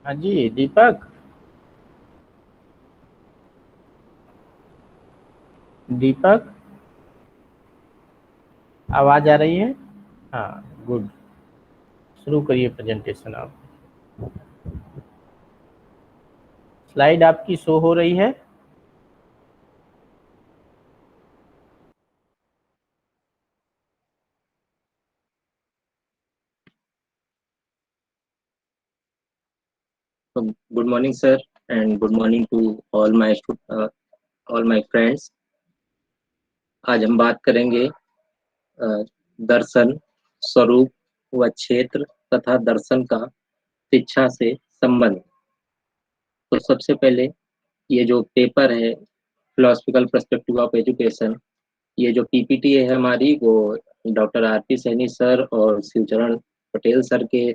हाँ जी, दीपक। दीपक, आवाज आ रही है? हाँ, गुड। शुरू करिए प्रेजेंटेशन आप। स्लाइड आपकी शो हो रही है? Good morning, sir, and good morning to all my friends. आज हम बात करेंगे दर्शन, स्वरूप व क्षेत्र तथा दर्शन का शिक्षा से संबंध। तो सबसे पहले ये जो पेपर है, फिलोसफिकल पर्सपेक्टिव ऑफ एजुकेशन, ये जो पीपीटी है हमारी, वो डॉक्टर आरपी सैनी सर और शिवचरण पटेल सर के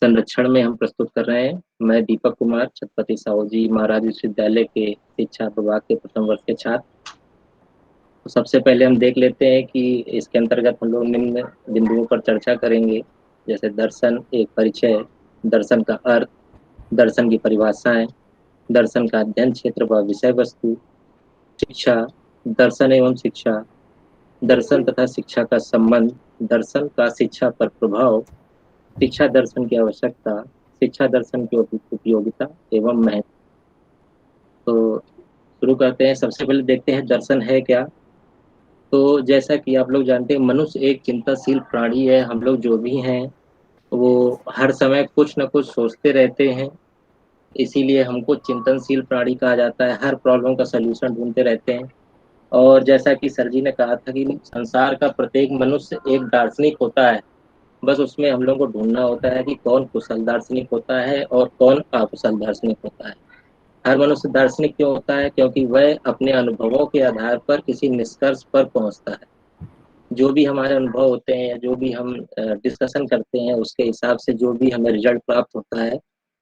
संरक्षण में हम प्रस्तुत कर रहे हैं। मैं दीपक कुमार, छत्रपति साहू जी महाराज विश्वविद्यालय के शिक्षा विभाग के प्रथम वर्ष के छात्र। तो सबसे पहले हम देख लेते हैं कि इसके अंतर्गत हम लोग निम्न बिंदुओं पर चर्चा करेंगे, जैसे दर्शन एक परिचय, दर्शन का अर्थ, दर्शन की परिभाषाएं, दर्शन का अध्ययन क्षेत्र व विषय वस्तु, शिक्षा, दर्शन एवं शिक्षा, दर्शन तथा शिक्षा का संबंध, दर्शन का शिक्षा पर प्रभाव, शिक्षा दर्शन की आवश्यकता, शिक्षा दर्शन की उपयोगिता एवं महत्व। तो शुरू करते हैं। सबसे पहले देखते हैं दर्शन है क्या। तो जैसा कि आप लोग जानते हैं, मनुष्य एक चिंताशील प्राणी है। हम लोग जो भी हैं वो हर समय कुछ न कुछ सोचते रहते हैं, इसीलिए हमको चिंतनशील प्राणी कहा जाता है। हर प्रॉब्लम का सलूशन ढूंढते रहते हैं। और जैसा कि सर जी ने कहा था कि संसार का प्रत्येक मनुष्य एक दार्शनिक होता है, बस उसमें हम लोग को ढूंढना होता है कि कौन कुशल दार्शनिक होता है और कौन अकुशल दार्शनिक होता है। हर मनुष्य दार्शनिक क्यों होता है? क्योंकि वह अपने अनुभवों के आधार पर किसी निष्कर्ष पर पहुंचता है। जो भी हमारे अनुभव होते हैं या जो भी हम डिस्कशन करते हैं, उसके हिसाब से जो भी हमें रिजल्ट प्राप्त होता है,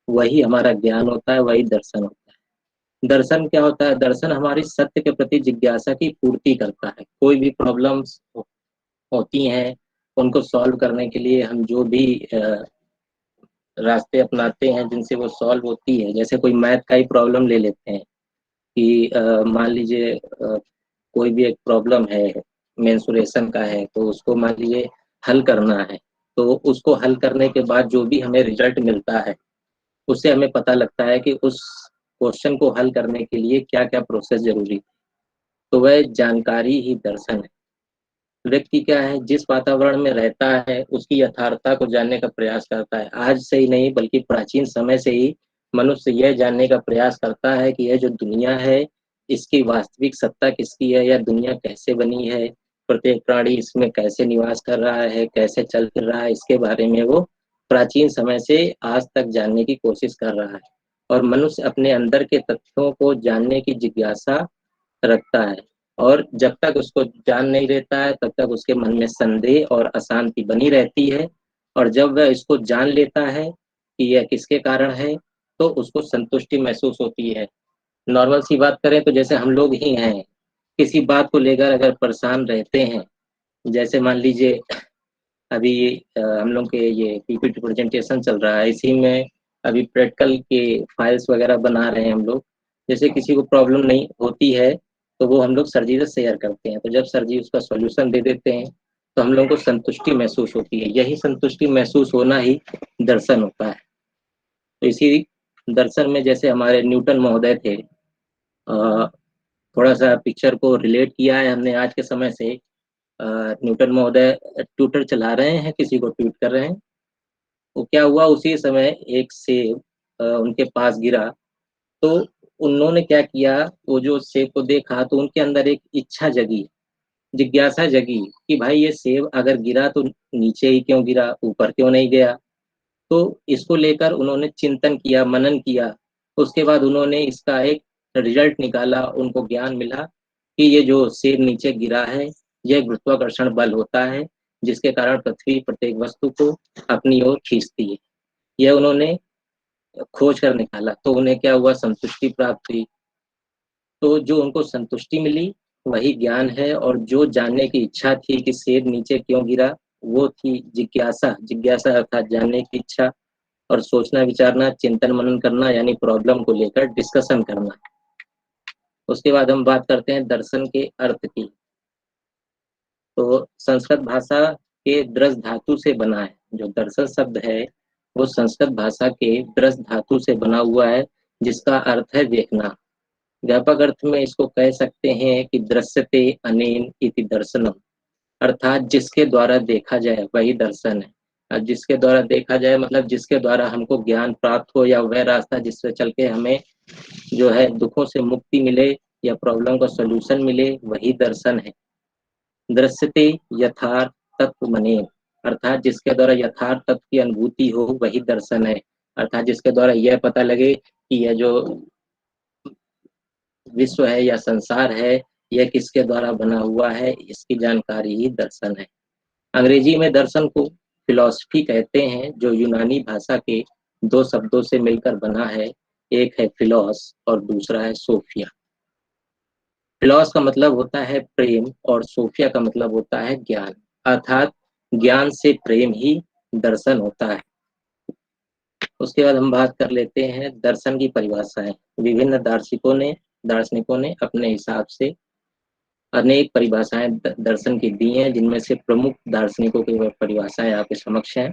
वही हमारा ज्ञान होता है, वही दर्शन होता है। दर्शन क्या होता है? दर्शन हमारी सत्य के प्रति जिज्ञासा की पूर्ति करता है। कोई भी प्रॉब्लम्स होती हैं, उनको सॉल्व करने के लिए हम जो भी रास्ते अपनाते हैं जिनसे वो सॉल्व होती है, जैसे कोई मैथ का ही प्रॉब्लम ले लेते हैं कि मान लीजिए कोई भी एक प्रॉब्लम है, मेंसुरेशन का है, तो उसको मान लीजिए हल करना है। तो उसको हल करने के बाद जो भी हमें रिजल्ट मिलता है, उससे हमें पता लगता है कि उस क्वेश्चन को हल करने के लिए क्या क्या प्रोसेस जरूरी है। तो वह जानकारी ही दर्शन है। व्यक्ति क्या है, जिस वातावरण में रहता है उसकी यथार्थता को जानने का प्रयास करता है। आज से ही नहीं बल्कि प्राचीन समय से ही मनुष्य यह जानने का प्रयास करता है कि यह जो दुनिया है, इसकी वास्तविक सत्ता किसकी है, यह दुनिया कैसे बनी है, प्रत्येक प्राणी इसमें कैसे निवास कर रहा है, कैसे चल फिर रहा है, इसके बारे में वो प्राचीन समय से आज तक जानने की कोशिश कर रहा है। और मनुष्य अपने अंदर के तथ्यों को जानने की जिज्ञासा रखता है। और जब तक उसको जान नहीं लेता है, तब तक उसके मन में संदेह और अशांति बनी रहती है। और जब वह इसको जान लेता है कि यह किसके कारण है, तो उसको संतुष्टि महसूस होती है। नॉर्मल सी बात करें तो जैसे हम लोग ही हैं, किसी बात को लेकर अगर परेशान रहते हैं, जैसे मान लीजिए अभी हम लोग के ये पीपीटी प्रेजेंटेशन चल रहा है, इसी में अभी प्रैक्टिकल के फाइल्स वगैरह बना रहे हैं हम लोग। जैसे किसी को प्रॉब्लम नहीं होती है, तो वो हम लोग सर जी से शेयर करते हैं। तो जब सर जी उसका सॉल्यूशन दे देते हैं, तो हम लोगों को संतुष्टि महसूस होती है। यही संतुष्टि महसूस होना ही दर्शन होता है। तो इसी दर्शन में जैसे हमारे न्यूटन महोदय थे, थोड़ा सा पिक्चर को रिलेट किया है हमने आज के समय से। न्यूटन महोदय ट्विटर चला रहे हैं, किसी को ट्वीट कर रहे हैं। वो क्या हुआ, उसी समय एक सेब उनके पास गिरा। तो उन्होंने क्या किया, वो जो सेब को देखा तो उनके अंदर एक इच्छा जगी, जिज्ञासा जगी कि भाई ये सेब अगर गिरा तो नीचे ही क्यों गिरा, ऊपर क्यों नहीं गया। तो इसको लेकर उन्होंने चिंतन किया, मनन किया। उसके बाद उन्होंने इसका एक रिजल्ट निकाला, उनको ज्ञान मिला कि ये जो सेब नीचे गिरा है, यह गुरुत्वाकर्षण बल होता है, जिसके कारण पृथ्वी प्रत्येक वस्तु को अपनी ओर खींचती है। यह उन्होंने खोज कर निकाला। तो उन्हें क्या हुआ, संतुष्टि प्राप्त हुई। तो जो उनको संतुष्टि मिली वही ज्ञान है। और जो जानने की इच्छा थी कि सेब नीचे क्यों गिरा, वो थी जिज्ञासा। जिज्ञासा अर्थात जानने की इच्छा। और सोचना विचारना, चिंतन मनन करना यानी प्रॉब्लम को लेकर डिस्कशन करना। उसके बाद हम बात करते हैं दर्शन के अर्थ की। तो संस्कृत भाषा के द्रस धातु से बना है। जो दर्शन शब्द है वो संस्कृत भाषा के द्रस धातु से बना हुआ है, जिसका अर्थ है देखना। व्यापक अर्थ में इसको कह सकते हैं कि दृश्यते अनेन इति दर्शनम, अर्थात जिसके द्वारा देखा जाए वही दर्शन है। और जिसके द्वारा देखा जाए मतलब जिसके द्वारा हमको ज्ञान प्राप्त हो, या वह रास्ता जिससे चल के हमें जो है दुखों से मुक्ति मिले या प्रॉब्लम का सलूशन मिले, वही दर्शन है। दृश्यते यथार्थ तत्व मने, अर्थात जिसके द्वारा यथार्थ तत्व की अनुभूति हो वही दर्शन है। अर्थात जिसके द्वारा यह पता लगे कि यह जो विश्व है या संसार है यह किसके द्वारा बना हुआ है, इसकी जानकारी ही दर्शन है। अंग्रेजी में दर्शन को फिलॉसफी कहते हैं, जो यूनानी भाषा के दो शब्दों से मिलकर बना है। एक है फिलॉस और दूसरा है सोफिया। फिलॉस का मतलब होता है प्रेम और सोफिया का मतलब होता है ज्ञान, अर्थात ज्ञान से प्रेम ही दर्शन होता है। उसके बाद हम बात कर लेते हैं दर्शन की परिभाषाएं। विभिन्न दार्शनिकों ने अपने हिसाब से अनेक परिभाषाएं दर्शन की दी हैं, जिनमें से प्रमुख दार्शनिकों की परिभाषाएं आपके समक्ष हैं।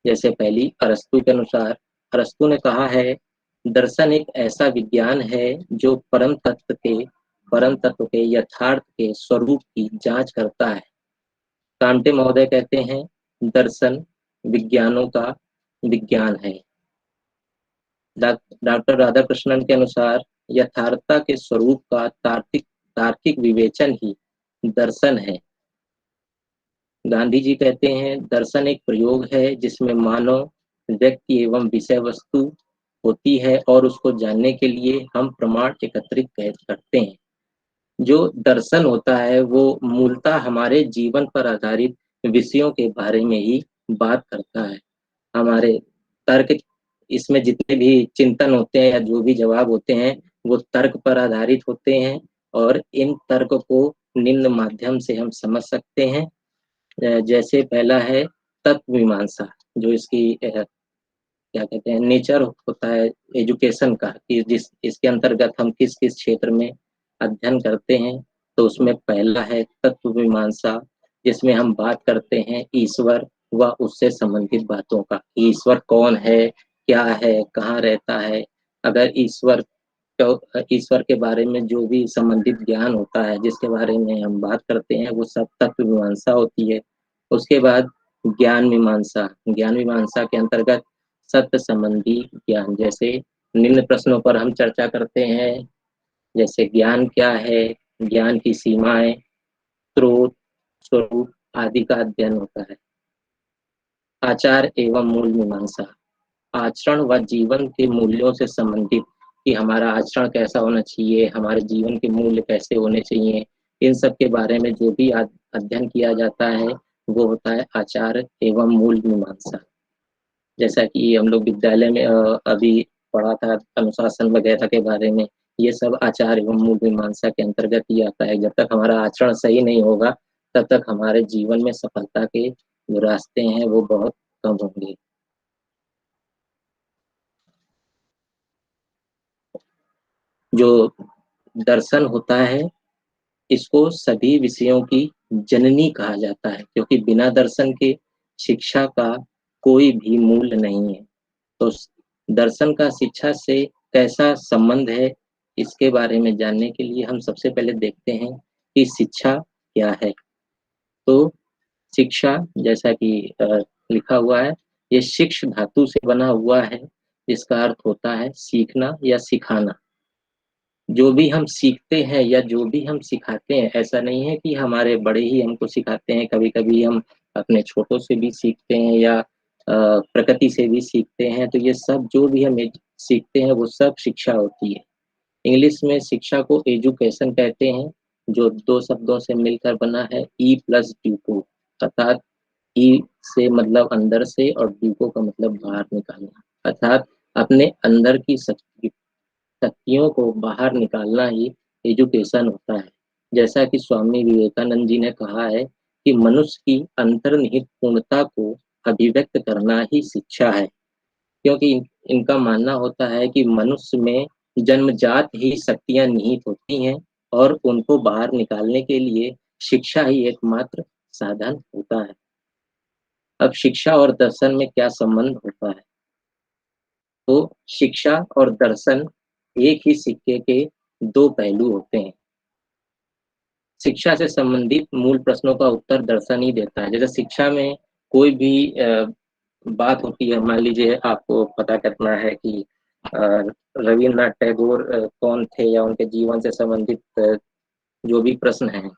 जैसे पहली अरस्तु के अनुसार, अरस्तु ने कहा है दर्शन एक ऐसा विज्ञान है जो परम तत्व के यथार्थ के स्वरूप की जांच करता है। कांटे महोदय कहते हैं दर्शन विज्ञानों का विज्ञान है। डॉक्टर राधाकृष्णन के अनुसार यथार्थता के स्वरूप का तार्किक विवेचन ही दर्शन है। गांधी जी कहते हैं दर्शन एक प्रयोग है जिसमें मानव व्यक्ति एवं विषय वस्तु होती है और उसको जानने के लिए हम प्रमाण एकत्रित करते हैं। जो दर्शन होता है वो मूलतः हमारे जीवन पर आधारित विषयों के बारे में ही बात करता है। हमारे तर्क, इसमें जितने भी चिंतन होते हैं या जो भी जवाब होते हैं वो तर्क पर आधारित होते हैं, और इन तर्क को निम्न माध्यम से हम समझ सकते हैं। जैसे पहला है तत्व मीमांसा, जो इसकी क्या कहते हैं नेचर होता है एजुकेशन का, कि जिस इसके अंतर्गत हम किस किस क्षेत्र में अध्ययन करते हैं। तो उसमें पहला है तत्व मीमांसा, जिसमें हम बात करते हैं ईश्वर व उससे संबंधित बातों का। ईश्वर कौन है, क्या है, कहाँ रहता है। अगर ईश्वर के बारे में जो भी संबंधित ज्ञान होता है जिसके बारे में हम बात करते हैं वो सब तत्व मीमांसा होती है। उसके बाद ज्ञान मीमांसा के अंतर्गत सत्य संबंधी ज्ञान, जैसे निम्न प्रश्नों पर हम चर्चा करते हैं। जैसे ज्ञान क्या है, ज्ञान की सीमाएं, स्रोत, स्वरूप आदि का अध्ययन होता है। आचार एवं मूल मीमांसा, आचरण व जीवन के मूल्यों से संबंधित, कि हमारा आचरण कैसा होना चाहिए, हमारे जीवन के मूल्य कैसे होने चाहिए, इन सब के बारे में जो भी अध्ययन किया जाता है वो होता है आचार एवं मूल मीमांसा। जैसा कि हम लोग विद्यालय में अभी पढ़ा था अनुशासन वगैरह के बारे में, ये सब आचार एवं मूल मीमांसा के अंतर्गत ही आता है। जब तक हमारा आचरण सही नहीं होगा तब तक हमारे जीवन में सफलता के जो रास्ते हैं वो बहुत कम होंगे। जो दर्शन होता है इसको सभी विषयों की जननी कहा जाता है, क्योंकि बिना दर्शन के शिक्षा का कोई भी मूल्य नहीं है। तो दर्शन का शिक्षा से कैसा संबंध है, इसके बारे में जानने के लिए हम सबसे पहले देखते हैं कि शिक्षा क्या है। तो शिक्षा, जैसा कि लिखा हुआ है, ये शिक्ष धातु से बना हुआ है, जिसका अर्थ होता है सीखना या सिखाना। जो भी हम सीखते हैं या जो भी हम सिखाते हैं, ऐसा नहीं है कि हमारे बड़े ही हमको सिखाते हैं, कभी कभी हम अपने छोटों से भी सीखते हैं या प्रकृति से भी सीखते हैं। तो ये सब जो भी हम सीखते हैं वो सब शिक्षा होती है। इंग्लिश में शिक्षा को एजुकेशन कहते हैं, जो दो शब्दों से मिलकर बना है, ई प्लस ड्यूको, अर्थात ई से मतलब अंदर से और ड्यूको का मतलब बाहर निकालना, अर्थात अपने अंदर की शक्तियों को बाहर निकालना ही एजुकेशन होता है। जैसा कि स्वामी विवेकानंद जी ने कहा है कि मनुष्य की अंतर्निहित पूर्णता को अभिव्यक्त करना ही शिक्षा है। क्योंकि इनका मानना होता है कि मनुष्य में जन्मजात ही शक्तियां निहित होती हैं और उनको बाहर निकालने के लिए शिक्षा ही एकमात्र साधन होता है। अब शिक्षा और दर्शन में क्या संबंध होता है? तो शिक्षा और दर्शन एक ही सिक्के के दो पहलू होते हैं। शिक्षा से संबंधित मूल प्रश्नों का उत्तर दर्शन ही देता है। जैसे शिक्षा में कोई भी बात होती है, मान लीजिए आपको पता करना है कि रविन्द्रनाथ टैगोर कौन थे या उनके जीवन से संबंधित जो भी प्रश्न हैं,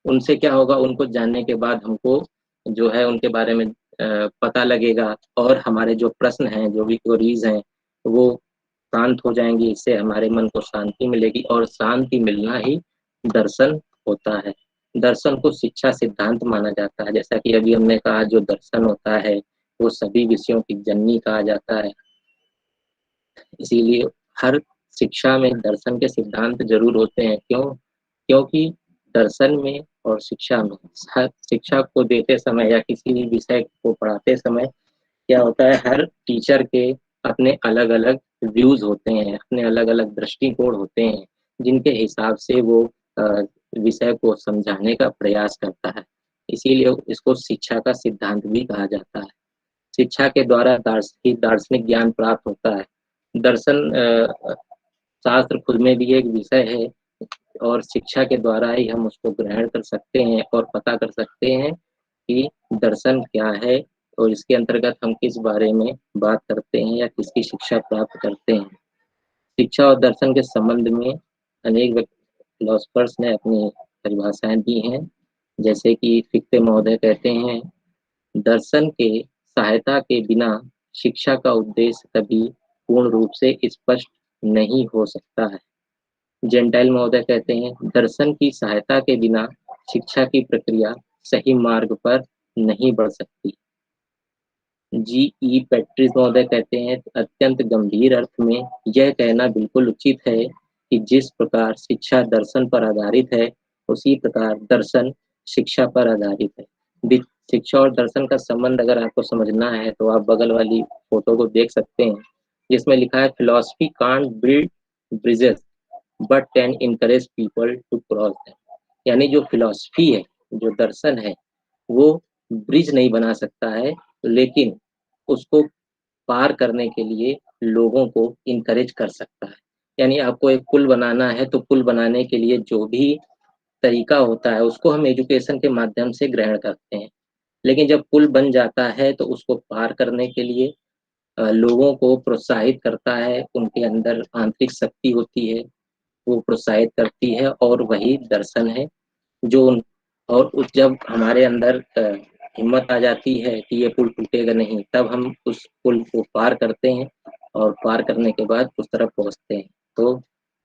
उनसे क्या होगा, उनको जानने के बाद हमको जो है उनके बारे में पता लगेगा और हमारे जो प्रश्न हैं, जो भी क्वेरीज हैं, वो शांत हो जाएंगी। इससे हमारे मन को शांति मिलेगी और शांति मिलना ही दर्शन होता है। दर्शन को शिक्षा सिद्धांत माना जाता है। जैसा कि अभी हमने कहा, जो दर्शन होता है वो सभी विषयों की जननी कहा जाता है। इसीलिए हर शिक्षा में दर्शन के सिद्धांत जरूर होते हैं। क्योंकि दर्शन में और शिक्षा में, शिक्षा को देते समय या किसी भी विषय को पढ़ाते समय क्या होता है, हर टीचर के अपने अलग अलग व्यूज होते हैं, अपने अलग अलग दृष्टिकोण होते हैं, जिनके हिसाब से वो विषय को समझाने का प्रयास करता है। इसीलिए इसको शिक्षा का सिद्धांत भी कहा जाता है। शिक्षा के द्वारा दार्शनिक ज्ञान प्राप्त होता है। दर्शन शास्त्र खुद में भी एक विषय है और शिक्षा के द्वारा ही हम उसको ग्रहण कर सकते हैं और पता कर सकते हैं कि दर्शन क्या है और इसके अंतर्गत हम किस बारे में बात करते हैं या किसकी शिक्षा प्राप्त करते हैं। शिक्षा और दर्शन के संबंध में अनेक फिलोसफर्स ने अपनी परिभाषाएं दी हैं। जैसे कि फिक्ते महोदय कहते हैं, दर्शन के सहायता के बिना शिक्षा का उद्देश्य कभी पूर्ण रूप से स्पष्ट नहीं हो सकता है। जेंटाइल महोदय कहते हैं, दर्शन की सहायता के बिना शिक्षा की प्रक्रिया सही मार्ग पर नहीं बढ़ सकती। जी ई पैट्रिस महोदय कहते हैं, अत्यंत गंभीर अर्थ में यह कहना बिल्कुल उचित है कि जिस प्रकार शिक्षा दर्शन पर आधारित है, उसी प्रकार दर्शन शिक्षा पर आधारित है। शिक्षा और दर्शन का संबंध अगर आपको समझना है तो आप बगल वाली फोटो को देख सकते हैं, जिसमें लिखा है, philosophy can't build bridges but can encourage people to cross them. यानी जो फिलोसफी है, जो दर्शन है, वो ब्रिज नहीं बना सकता है, लेकिन उसको पार करने के लिए लोगों को इनकरेज कर सकता है। यानी आपको एक पुल बनाना है तो पुल बनाने के लिए जो भी तरीका होता है उसको हम एजुकेशन के माध्यम से ग्रहण करते हैं, लेकिन जब पुल बन जाता है तो उसको पार करने के लिए लोगों को प्रोत्साहित करता है। उनके अंदर आंतरिक शक्ति होती है, वो प्रोत्साहित करती है और वही दर्शन है। जो जब हमारे अंदर हिम्मत आ जाती है कि ये पुल टूटेगा नहीं, तब हम उस पुल को पार करते हैं और पार करने के बाद उस तरफ पहुंचते हैं। तो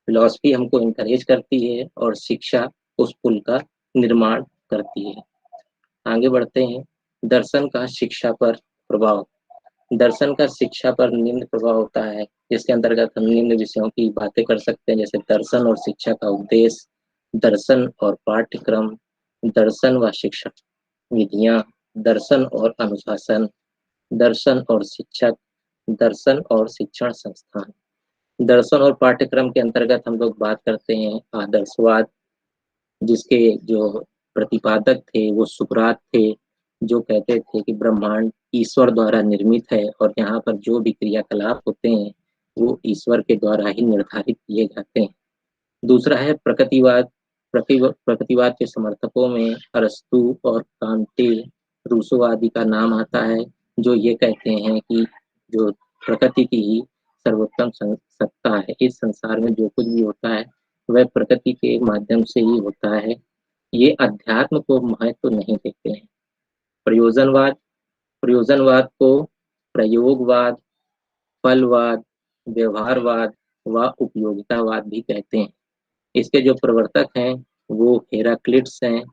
फिलॉसफी हमको इनकरेज करती है और शिक्षा उस पुल का निर्माण करती है। आगे बढ़ते हैं। दर्शन का शिक्षा पर प्रभाव। दर्शन का शिक्षा पर निम्न प्रभाव होता है, जिसके अंतर्गत हम निम्न विषयों की बातें कर सकते हैं, जैसे दर्शन और शिक्षा का उद्देश्य, दर्शन और पाठ्यक्रम, दर्शन व शिक्षक विधियां, दर्शन और अनुशासन, दर्शन और शिक्षक, दर्शन और शिक्षण संस्थान। दर्शन और पाठ्यक्रम के अंतर्गत हम लोग बात करते हैं आदर्शवाद, जिसके जो प्रतिपादक थे वो सुकरात थे, जो कहते थे कि ब्रह्मांड ईश्वर द्वारा निर्मित है और यहाँ पर जो भी क्रियाकलाप होते हैं वो ईश्वर के द्वारा ही निर्धारित किए जाते हैं। दूसरा है प्रकृतिवाद। प्रकृतिवाद के समर्थकों में अरस्तु और कांटे, रूसो आदि का नाम आता है, जो ये कहते हैं कि जो प्रकृति की ही सर्वोत्तम सत्ता है, इस संसार में जो कुछ भी होता है वह प्रकृति के माध्यम से ही होता है। ये अध्यात्म को महत्व नहीं देते हैं। प्रयोजनवाद। प्रयोजनवाद को प्रयोगवाद, फलवाद, व्यवहारवाद व उपयोगितावाद भी कहते हैं। इसके जो प्रवर्तक हैं वो हेराक्लिट्स हैं।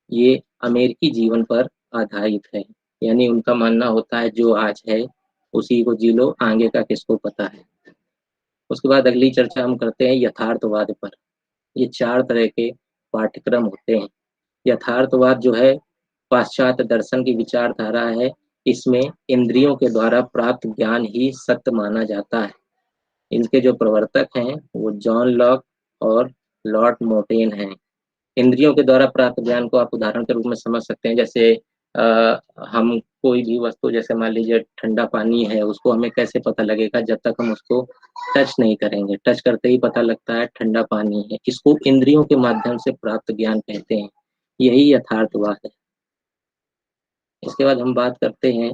ये अमेरिकी जीवन पर आधारित है, यानी उनका मानना होता है जो आज है उसी को जी लो, आगे का किसको पता है। उसके बाद अगली चर्चा हम करते हैं यथार्थवाद पर। ये 4 तरह के पाठ्यक्रम होते हैं। यथार्थवाद जो है पाश्चात्य दर्शन की विचारधारा है। इसमें इंद्रियों के द्वारा प्राप्त ज्ञान ही सत्य माना जाता है। इनके जो प्रवर्तक हैं वो जॉन लॉक और लॉर्ड मोटेन हैं। इंद्रियों के द्वारा प्राप्त ज्ञान को आप उदाहरण के रूप में समझ सकते हैं, जैसे हम कोई भी वस्तु, जैसे मान लीजिए ठंडा पानी है, उसको हमें कैसे पता लगेगा जब तक हम उसको टच नहीं करेंगे। टच करते ही पता लगता है ठंडा पानी है। इसको इंद्रियों के माध्यम से प्राप्त ज्ञान कहते हैं। यही यथार्थवाद है। इसके बाद हम बात करते हैं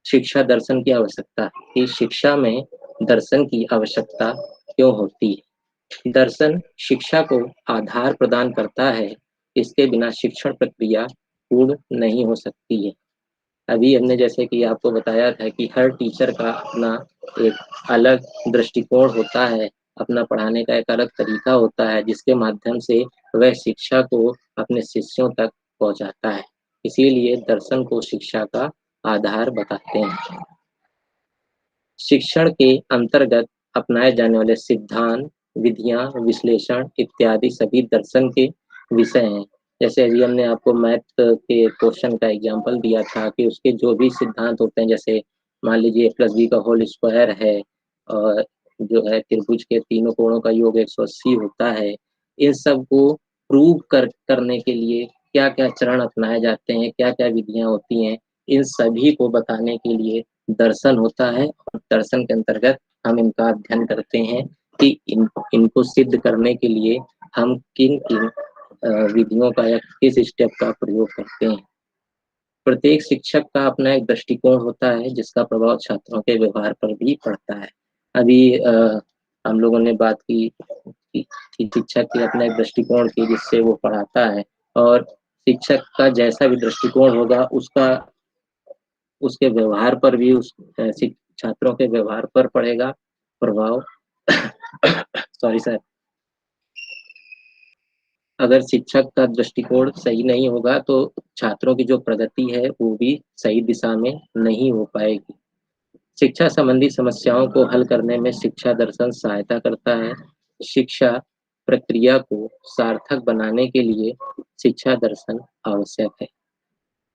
शिक्षा दर्शन की आवश्यकता, कि शिक्षा में दर्शन की आवश्यकता क्यों होती है। दर्शन शिक्षा को आधार प्रदान करता है। इसके बिना शिक्षण प्रक्रिया पूर्ण नहीं हो सकती है। अभी हमने जैसे कि आपको बताया था कि हर टीचर का अपना एक अलग दृष्टिकोण होता है, अपना पढ़ाने का एक अलग तरीका होता है, जिसके माध्यम से वह शिक्षा को अपने शिष्यों तक पहुंचाता है। इसीलिए दर्शन को शिक्षा का आधार बताते हैं। शिक्षण के अंतर्गत अपनाए जाने वाले सिद्धांत, विधियां, विश्लेषण इत्यादि सभी दर्शन के विषय हैं। जैसे अभी हमने आपको मैथ के क्वेश्चन का एग्जांपल दिया था कि उसके जो भी सिद्धांत होते हैं, जैसे मान लीजिए +b का होल स्क्वायर है, और जो है त्रिभुज के तीनों कोणों का योग 180 होता है। इन सब को प्रूव करने के लिए क्या क्या चरण अपनाए जाते हैं, क्या क्या विधियां होती हैं, इन सभी को बताने के लिए दर्शन होता है। और दर्शन के अंतर्गत हम इनका अध्ययन करते हैं कि इनको सिद्ध करने के लिए हम किन किन विधियों का या किस स्टेप का प्रयोग करते हैं। प्रत्येक शिक्षक का अपना एक दृष्टिकोण होता है, जिसका प्रभाव छात्रों के व्यवहार पर भी पड़ता है। अभी हम लोगों ने बात की कि शिक्षक के अपना एक दृष्टिकोण की, जिससे वो पढ़ाता है, और शिक्षक का जैसा भी दृष्टिकोण होगा उसके व्यवहार पर भी, उस छात्रों के व्यवहार पर पड़ेगा प्रभाव। Sorry sir. अगर शिक्षक का दृष्टिकोण सही नहीं होगा तो छात्रों की जो प्रगति है वो भी सही दिशा में नहीं हो पाएगी। शिक्षा संबंधी समस्याओं को हल करने में शिक्षा दर्शन सहायता करता है। शिक्षा प्रक्रिया को सार्थक बनाने के लिए शिक्षा दर्शन आवश्यक है।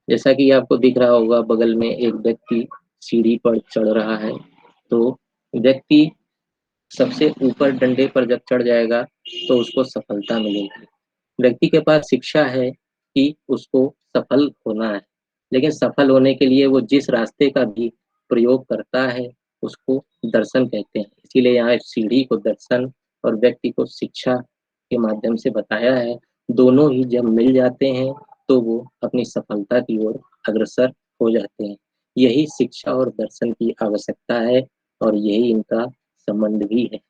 जैसा कि आपको दिख रहा होगा, बगल में एक व्यक्ति सीढ़ी पर चढ़ रहा है, तो व्यक्ति सबसे ऊपर डंडे पर जब चढ़ जाएगा तो उसको सफलता मिलेगी। व्यक्ति के पास शिक्षा है कि उसको सफल होना है, लेकिन सफल होने के लिए वो जिस रास्ते का भी प्रयोग करता है उसको दर्शन कहते हैं। इसीलिए यहाँ सीढ़ी को दर्शन और व्यक्ति को शिक्षा के माध्यम से बताया है। दोनों ही जब मिल जाते हैं तो वो अपनी सफलता की ओर अग्रसर हो जाते हैं। यही शिक्षा और दर्शन की आवश्यकता है और यही इनका संबंध भी है।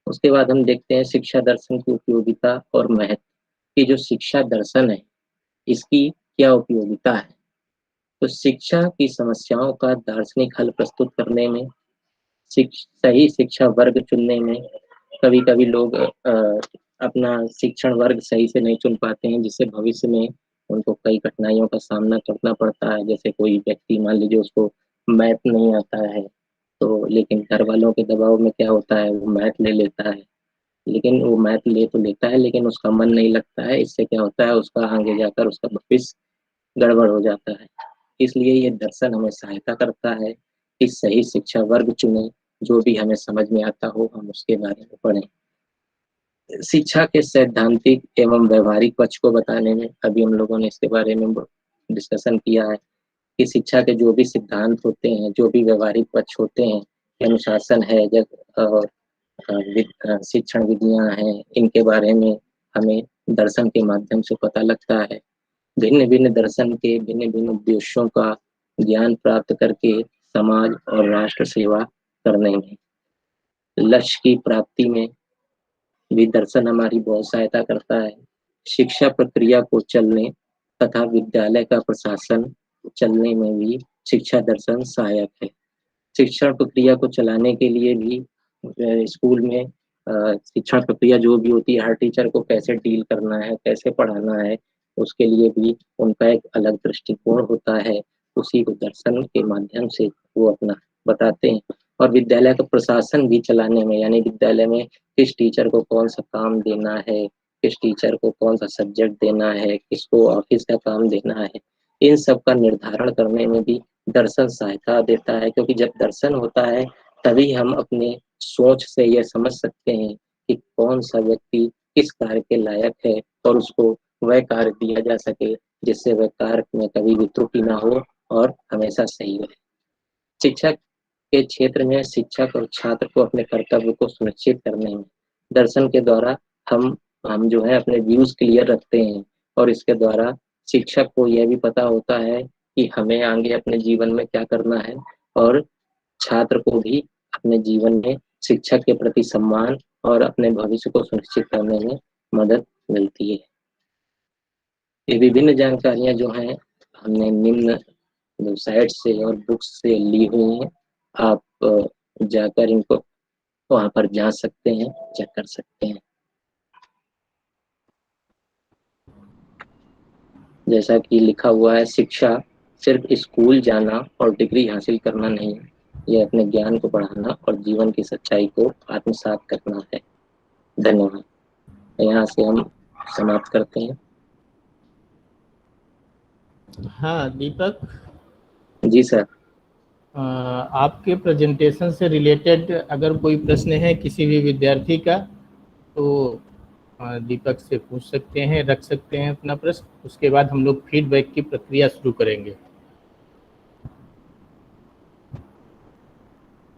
उसके बाद हम देखते हैं शिक्षा दर्शन की उपयोगिता और महत्व, कि जो शिक्षा दर्शन है इसकी क्या उपयोगिता है। तो शिक्षा की समस्याओं का दार्शनिक हल प्रस्तुत करने में, सही शिक्षा वर्ग चुनने में, कभी कभी लोग अपना शिक्षण वर्ग सही से नहीं चुन पाते हैं, जिससे भविष्य में उनको कई कठिनाइयों का सामना करना पड़ता है। जैसे कोई व्यक्ति मान लीजिए उसको मैथ नहीं आता है, तो लेकिन घर वालों के दबाव में क्या होता है, वो मैथ ले लेता है। लेकिन वो मैथ ले तो लेता है लेकिन उसका मन नहीं लगता है। इससे क्या होता है, उसका आगे जाकर उसका भविष्य गड़बड़ हो जाता है। इसलिए ये दर्शन हमें सहायता करता है कि सही शिक्षा वर्ग चुने, जो भी हमें समझ में आता हो हम उसके बारे में पढ़ें। शिक्षा के सैद्धांतिक एवं व्यवहारिक पक्ष को बताने में अभी हम लोगों ने इसके बारे में डिस्कशन किया है कि शिक्षा के जो भी सिद्धांत होते हैं, जो भी व्यवहारिक पक्ष होते हैं, अनुशासन है और शिक्षण विधियां हैं, इनके बारे में हमें दर्शन के माध्यम से पता लगता है। भिन्न भिन्न दर्शन के भिन्न भिन्न उद्देश्यों का ज्ञान प्राप्त करके समाज और राष्ट्र सेवा करने में, लक्ष्य की प्राप्ति में भी दर्शन हमारी बहुत सहायता करता है। शिक्षा प्रक्रिया को चलने तथा विद्यालय का प्रशासन चलने में भी शिक्षा दर्शन सहायक है। शिक्षण प्रक्रिया को चलाने के लिए भी स्कूल में शिक्षण प्रक्रिया जो भी होती है, हर टीचर को कैसे डील करना है, कैसे पढ़ाना है, उसके लिए भी उनका एक अलग दृष्टिकोण होता है। उसी को दर्शन के माध्यम से वो अपना बताते हैं। और विद्यालय का प्रशासन भी चलाने में, यानी विद्यालय में किस टीचर को कौन सा काम देना है, किस टीचर को कौन सा सब्जेक्ट देना है, किसको ऑफिस का काम देना है, इन सब का निर्धारण करने में भी दर्शन सहायता देता है, क्योंकि जब दर्शन होता है तभी हम अपने सोच से यह समझ सकते हैं कि कौन सा व्यक्ति किस कार्य के लायक है और उसको वह कार्य दिया जा सके जिससे वह कार्य में कभी भी त्रुटि ना हो और हमेशा सही रहे। शिक्षा के क्षेत्र में शिक्षक और छात्र को अपने कर्तव्य को सुनिश्चित करने में दर्शन के द्वारा हम जो है अपने व्यूज क्लियर रखते हैं, और इसके द्वारा शिक्षक को यह भी पता होता है कि हमें आगे अपने जीवन में क्या करना है, और छात्र को भी अपने जीवन में शिक्षक के प्रति सम्मान और अपने भविष्य को सुनिश्चित करने में मदद मिलती है। ये विभिन्न जानकारियां जो हैं हमने निम्न वेबसाइट से और बुक्स से ली हुई हैं। आप जाकर इनको वहां पर जांच सकते हैं, चेक कर सकते हैं। जैसा कि लिखा हुआ है, शिक्षा सिर्फ स्कूल जाना और डिग्री हासिल करना नहीं, यह अपने ज्ञान को बढ़ाना और जीवन की सच्चाई को आत्मसात करना है। धन्यवाद। यहाँ से हम समाप्त करते हैं। हाँ दीपक, जी सर। आपके प्रेजेंटेशन से रिलेटेड अगर कोई प्रश्न है किसी भी विद्यार्थी का, तो दीपक से पूछ सकते हैं, रख सकते हैं अपना प्रश्न। उसके बाद हम लोग फीडबैक की प्रक्रिया शुरू करेंगे।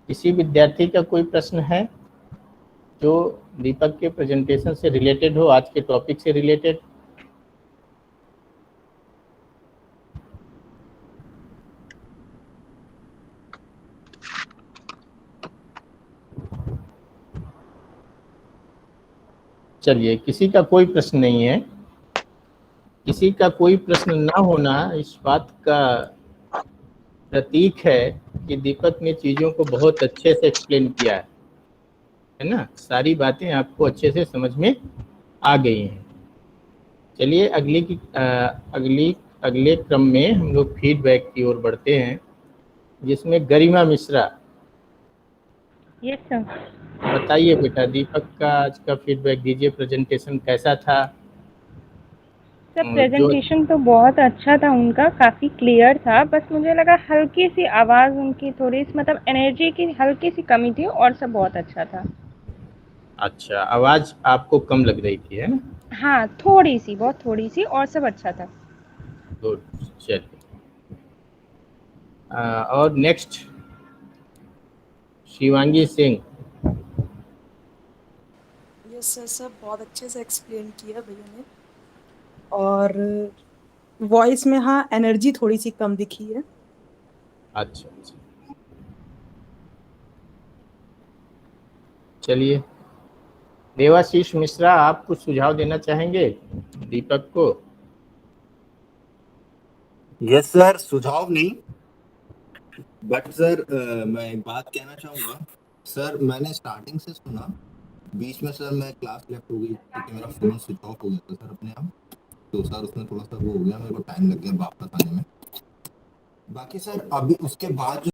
किसी विद्यार्थी का कोई प्रश्न है जो दीपक के प्रेजेंटेशन से रिलेटेड हो, आज के टॉपिक से रिलेटेड? चलिए, किसी का कोई प्रश्न नहीं है। किसी का कोई प्रश्न ना होना इस बात का प्रतीक है कि दीपक ने चीज़ों को बहुत अच्छे से एक्सप्लेन किया है ना। सारी बातें आपको अच्छे से समझ में आ गई हैं। चलिए अगले क्रम में हम लोग फीडबैक की ओर बढ़ते हैं, जिसमें गरिमा मिश्रा। Yes sir. बताइए बेटा, दीपक का आज का फीडबैक दीजिए। प्रेजेंटेशन कैसा था? सर प्रेजेंटेशन तो बहुत अच्छा था उनका, काफ़ी क्लियर था। बस मुझे लगा हल्की सी आवाज़ उनकी थोड़ी सी, मतलब एनर्जी की हल्की सी कमी थी, और सब बहुत अच्छा था। अच्छा, आवाज़ आपको कम लग रही थी, है ना? हाँ, थोड़ी सी, बहुत थोड़ी सी, और सब अच्छा था। गुड। चलिए, और next Shivangi Singh. Yes sir, सब बहुत अच्छे से एक्सप्लेन किया भैया ने। और वॉइस में हाँ एनर्जी थोड़ी सी कम दिखी है। अच्छा अच्छा, चलिए देवाशीष मिश्रा, आप कुछ सुझाव देना चाहेंगे दीपक को? यस सर, सुझाव नहीं, बट सर मैं एक बात कहना चाहूँगा। सर मैंने स्टार्टिंग से सुना, बीच में सर मैं क्लास लेफ्ट हो गई क्योंकि मेरा फ़ोन स्विच ऑफ हो गया था सर अपने आप। तो सर उसमें थोड़ा सा वो हो गया, मेरे को टाइम लग गया वापस आने में। बाकी सर अभी उसके बाद